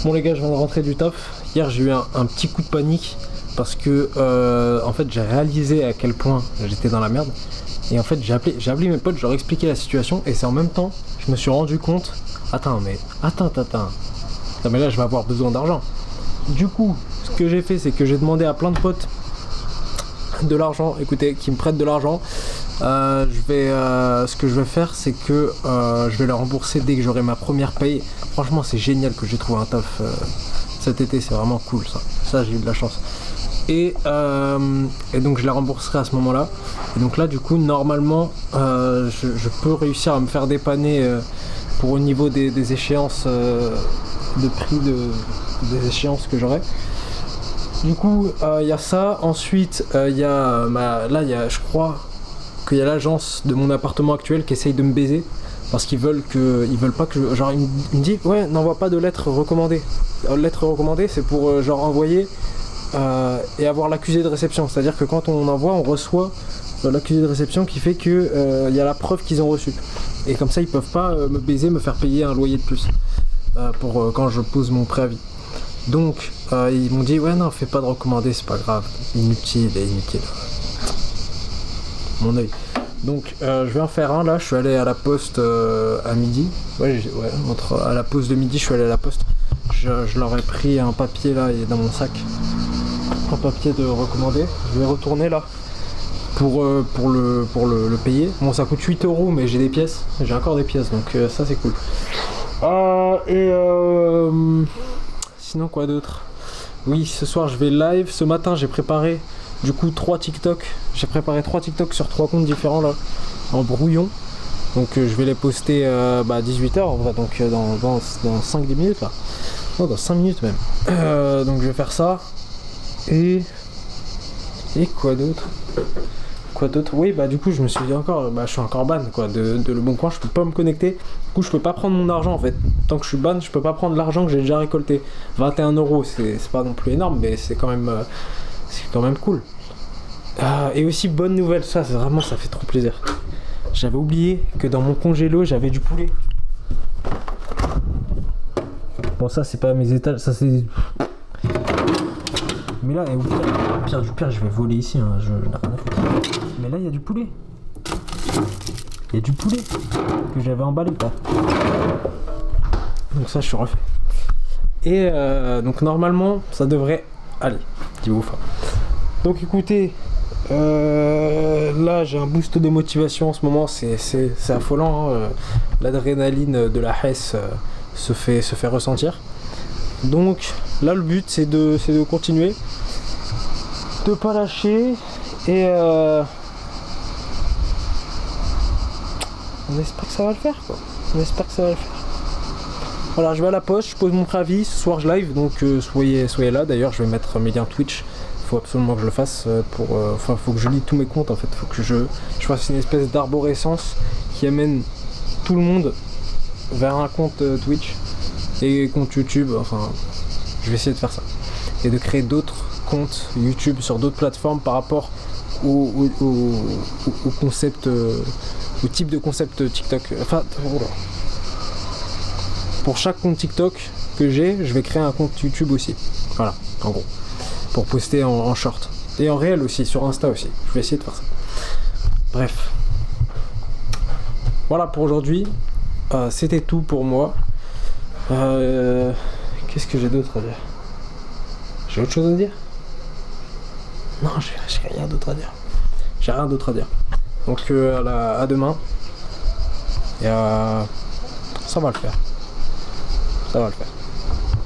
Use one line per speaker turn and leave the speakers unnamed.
Bon les gars, je viens de rentrer du taf. Hier j'ai eu un petit coup de panique parce que en fait j'ai réalisé à quel point j'étais dans la merde. Et en fait j'ai appelé mes potes, je leur ai expliqué la situation et c'est en même temps je me suis rendu compte. Attends. Non mais là je vais avoir besoin d'argent. Du coup, ce que j'ai fait c'est que j'ai demandé à plein de potes de l'argent, écoutez, qui me prêtent de l'argent. Ce que je vais faire, c'est que je vais leur rembourser dès que j'aurai ma première paye. Franchement, c'est génial que j'ai trouvé un taf cet été, c'est vraiment cool ça. Ça, j'ai eu de la chance. Et donc, je les rembourserai à ce moment-là. Et donc là, du coup, normalement, je peux réussir à me faire dépanner pour au niveau des échéances de prix des échéances que j'aurai. Du coup, il y a ça. Ensuite, il y a je crois qu'il y a l'agence de mon appartement actuel qui essaye de me baiser parce qu'ils veulent pas que genre il me dit ouais, n'envoie pas de lettre recommandée. Lettre recommandée, c'est pour genre envoyer et avoir l'accusé de réception. C'est-à-dire que quand on envoie, on reçoit l'accusé de réception qui fait que il y a la preuve qu'ils ont reçu. Et comme ça, ils peuvent pas me baiser, me faire payer un loyer de plus pour quand je pose mon préavis. Donc ils m'ont dit ouais non, fais pas de recommandé, c'est pas grave, inutile. Mon œil. Donc je vais en faire un là, je suis allé à la poste à midi. À la pause de midi, je suis allé à la poste. Je leur ai pris un papier là, il est dans mon sac. Un papier de recommandé. Je vais retourner là pour le payer. Bon, ça coûte 8 €, mais j'ai des pièces. J'ai encore des pièces, donc ça c'est cool. Sinon quoi d'autre? Oui, ce soir je vais live. Ce matin j'ai préparé du coup 3 TikTok. J'ai préparé 3 TikTok sur 3 comptes différents là, en brouillon. Donc je vais les poster à 18h, donc dans 5-10 minutes là. Non, dans 5 minutes même. Donc je vais faire ça. Et quoi d'autre? Oui, du coup je me suis dit encore, je suis encore ban quoi de Le Bon Coin, je peux pas me connecter. Du coup je peux pas prendre mon argent en fait. Tant que je suis ban, je peux pas prendre l'argent que j'ai déjà récolté. 21 €, c'est pas non plus énorme, mais c'est quand même cool. Et aussi bonne nouvelle, ça fait trop plaisir. J'avais oublié que dans mon congélo j'avais du poulet. Bon, ça c'est pas mes étals, ça c'est. Mais là, au pire du pire, je vais voler ici, hein, je n'ai rien à foutre. Mais là, il y a du poulet. Il y a du poulet que j'avais emballé, quoi. Donc ça, je suis refait. Et donc normalement, ça devrait aller. Dis ouf. Donc écoutez, là, j'ai un boost de motivation en ce moment, c'est affolant. Hein. L'adrénaline de la Hesse se fait ressentir. Donc là le but c'est de continuer, de pas lâcher et on espère que ça va le faire quoi. Voilà, je vais à la poste, je pose mon préavis, ce soir je live, donc soyez là. D'ailleurs je vais mettre mes liens Twitch, il faut absolument que je le fasse faut que je lis tous mes comptes en fait, faut que je fasse une espèce d'arborescence qui amène tout le monde vers un compte Twitch et compte YouTube, enfin je vais essayer de faire ça et de créer d'autres comptes YouTube sur d'autres plateformes par rapport au concept, au type de concept TikTok. Enfin pour chaque compte TikTok que j'ai, je vais créer un compte YouTube aussi, voilà, en gros, pour poster en short et en réel aussi, sur Insta aussi, je vais essayer de faire ça. Bref, voilà pour aujourd'hui, c'était tout pour moi. Qu'est-ce que j'ai d'autre à dire? J'ai autre chose à dire? Non, j'ai rien d'autre à dire. Donc à demain. Et ça va le faire.